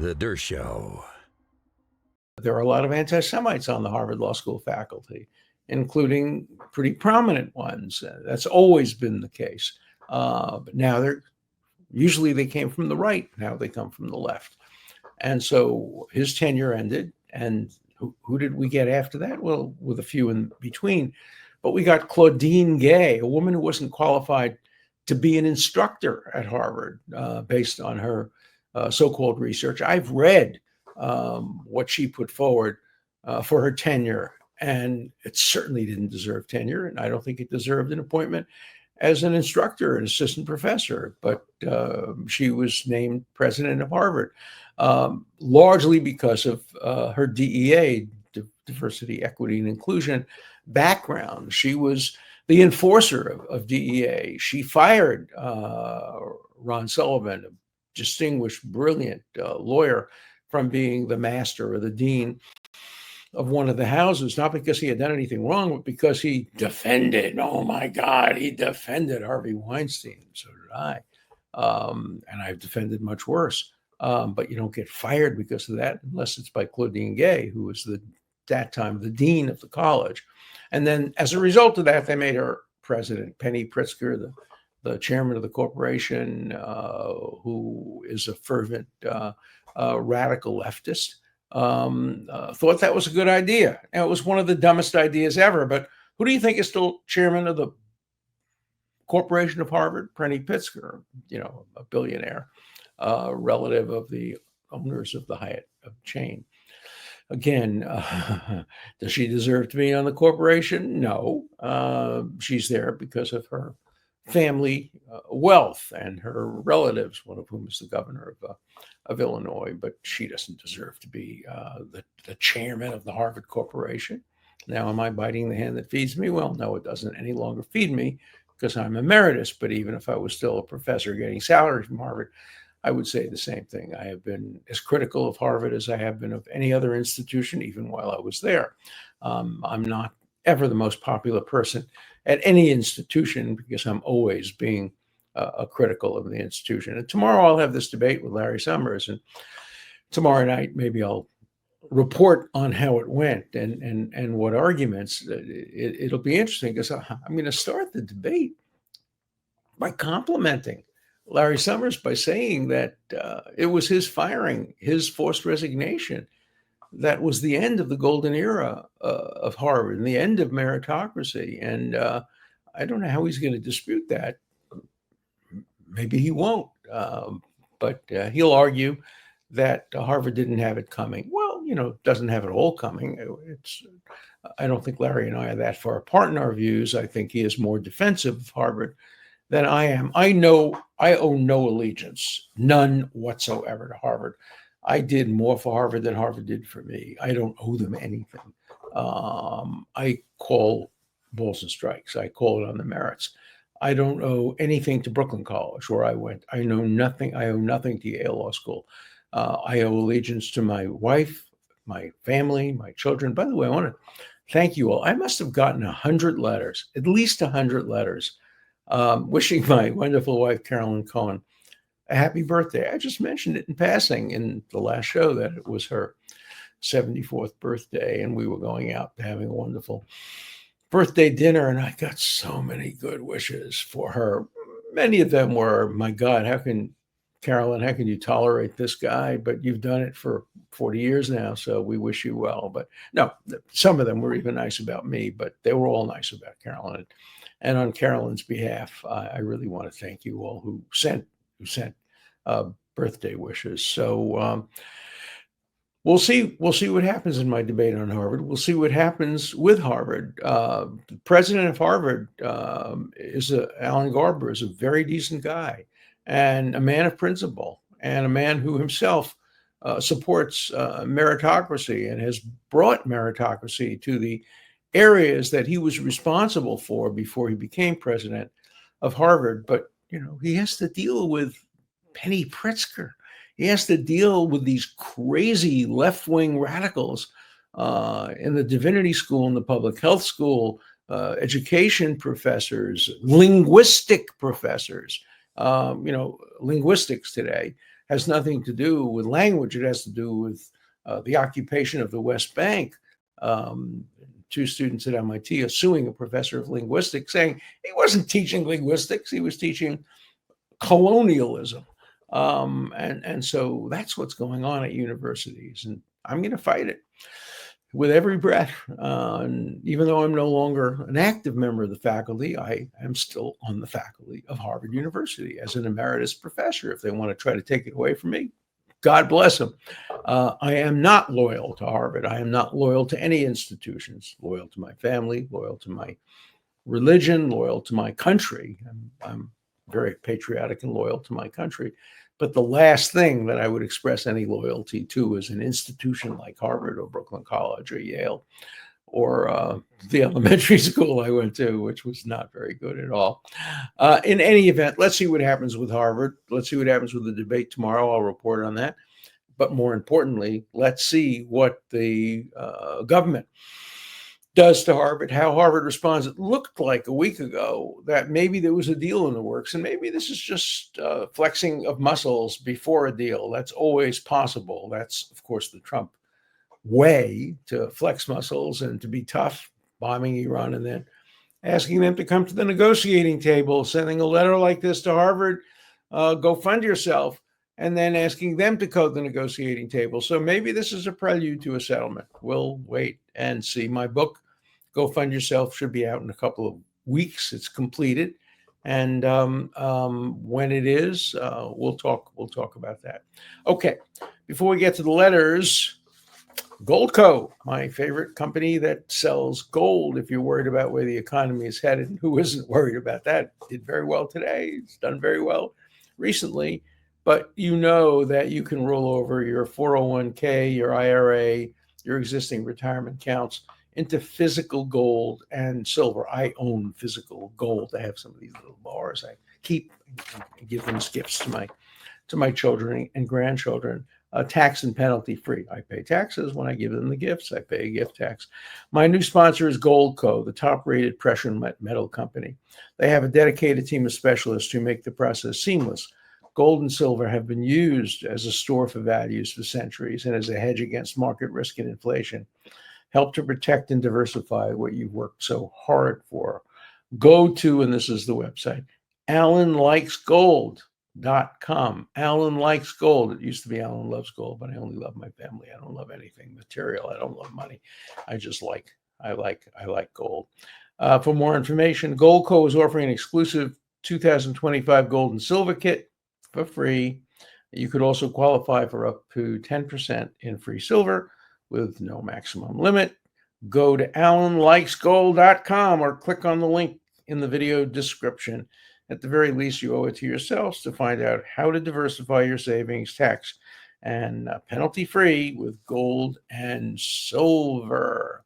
The Dershow. There are a lot of anti-Semites on the Harvard Law School faculty, including pretty prominent ones. That's always been the case. But now usually they came from the right. Now they come from the left. And so his tenure ended. And who did we get after that? Well, with a few in between. But we got Claudine Gay, a woman who wasn't qualified to be an instructor at Harvard based on her so-called research. I've read what she put forward for her tenure, and it certainly didn't deserve tenure, and I don't think it deserved an appointment as an instructor, an assistant professor, but she was named president of Harvard, largely because of her DEA, diversity, equity, and inclusion background. She was the enforcer of DEA. She fired Ron Sullivan, a distinguished, brilliant lawyer, from being the master or the dean of one of the houses, not because he had done anything wrong, but because he defended, oh my God, he defended Harvey Weinstein. So did I. And I've defended much worse. But you don't get fired because of that unless it's by Claudine Gay, who was that time the dean of the college. And then as a result of that, they made her president. Penny Pritzker, the chairman of the corporation, who is a fervent radical leftist, thought that was a good idea. And it was one of the dumbest ideas ever. But who do you think is still chairman of the corporation of Harvard? Penny Pritzker, a billionaire, relative of the owners of the Hyatt chain. Again, does she deserve to be on the corporation? No. She's there because of her family wealth and her relatives, one of whom is the governor of Illinois, but she doesn't deserve to be the chairman of the Harvard Corporation. Now, am I biting the hand that feeds me? Well, no, it doesn't any longer feed me because I'm emeritus, but even if I was still a professor getting salary from Harvard, I would say the same thing. I have been as critical of Harvard as I have been of any other institution, even while I was there. I'm not ever the most popular person at any institution because I'm always being critical of the institution. And tomorrow I'll have this debate with Larry Summers, and tomorrow night maybe I'll report on how it went and what arguments. It'll be interesting because I'm going to start the debate by complimenting Larry Summers by saying that it was his firing, his forced resignation, that was the end of the golden era of Harvard and the end of meritocracy. And I don't know how he's going to dispute that. Maybe he won't, but he'll argue that Harvard didn't have it coming. Well, doesn't have it all coming. I don't think Larry and I are that far apart in our views. I think he is more defensive of Harvard than I am. I owe no allegiance, none whatsoever, to Harvard. I did more for Harvard than Harvard did for me. I don't owe them anything. I call balls and strikes. I call it on the merits. I don't owe anything to Brooklyn College, where I went. I owe nothing to Yale Law School. I owe allegiance to my wife, my family, my children. By the way, I want to thank you all. I must have gotten 100 letters, at least 100 letters, wishing my wonderful wife, Carolyn Cohen, a happy birthday. I just mentioned it in passing in the last show that it was her 74th birthday, and we were going out having a wonderful birthday dinner, and I got so many good wishes for her. Many of them were, my God, Carolyn, how can you tolerate this guy? But you've done it for 40 years now, so we wish you well. But no, some of them were even nice about me, but they were all nice about Carolyn. And on Carolyn's behalf, I really want to thank you all who sent birthday wishes. So we'll see what happens in my debate on Harvard. We'll see what happens with Harvard. The president of Harvard Alan Garber, is a very decent guy and a man of principle and a man who himself supports meritocracy and has brought meritocracy to the areas that he was responsible for before he became president of Harvard. But, he has to deal with Penny Pritzker. He has to deal with these crazy left-wing radicals in the divinity school and the public health school, education professors, linguistic professors. Linguistics today has nothing to do with language. It has to do with the occupation of the West Bank. Two students at MIT are suing a professor of linguistics, saying he wasn't teaching linguistics, he was teaching colonialism. And so that's what's going on at universities, and I'm going to fight it with every breath. And even though I'm no longer an active member of the faculty, I am still on the faculty of Harvard University as an emeritus professor. If they want to try to take it away from me, God bless them. I am not loyal to Harvard. I am not loyal to any institutions. Loyal to my family, loyal to my religion, loyal to my country. I'm very patriotic and loyal to my country. But the last thing that I would express any loyalty to is an institution like Harvard or Brooklyn College or Yale or the elementary school I went to, which was not very good at all. In any event, let's see what happens with Harvard. Let's see what happens with the debate tomorrow. I'll report on that. But more importantly, let's see what the government does to Harvard, how Harvard responds. It looked like a week ago that maybe there was a deal in the works, and maybe this is just flexing of muscles before a deal. That's always possible. That's, of course, the Trump way to flex muscles and to be tough, bombing Iran and then asking them to come to the negotiating table, sending a letter like this to Harvard, go fund yourself, and then asking them to go to the negotiating table. So maybe this is a prelude to a settlement. We'll wait and see. My book, Go Fund Yourself, should be out in a couple of weeks. It's completed. And when it is, we'll talk about that. Okay, before we get to the letters, Goldco, my favorite company that sells gold. If you're worried about where the economy is headed, and who isn't worried about that? Did very well today. It's done very well recently. But you know that you can roll over your 401k, your IRA, your existing retirement accounts into physical gold and silver. I own physical gold. I have some of these little bars. I keep and give them as gifts to my children and grandchildren, tax and penalty free. I pay taxes when I give them the gifts. I pay a gift tax. My new sponsor is Goldco, the top-rated precious metal company. They have a dedicated team of specialists who make the process seamless. Gold and silver have been used as a store for values for centuries and as a hedge against market risk and inflation. Help to protect and diversify what you've worked so hard for. Go to, and this is the website, AlanLikesGold.com. Alan Likes Gold. It used to be Alan Loves Gold, but I only love my family. I don't love anything material. I don't love money. I like gold. For more information, Goldco is offering an exclusive 2025 gold and silver kit for free. You could also qualify for up to 10% in free silver with no maximum limit. Go to AlanLikesGold.com or click on the link in the video description. At the very least, you owe it to yourselves to find out how to diversify your savings, tax and penalty free with gold and silver.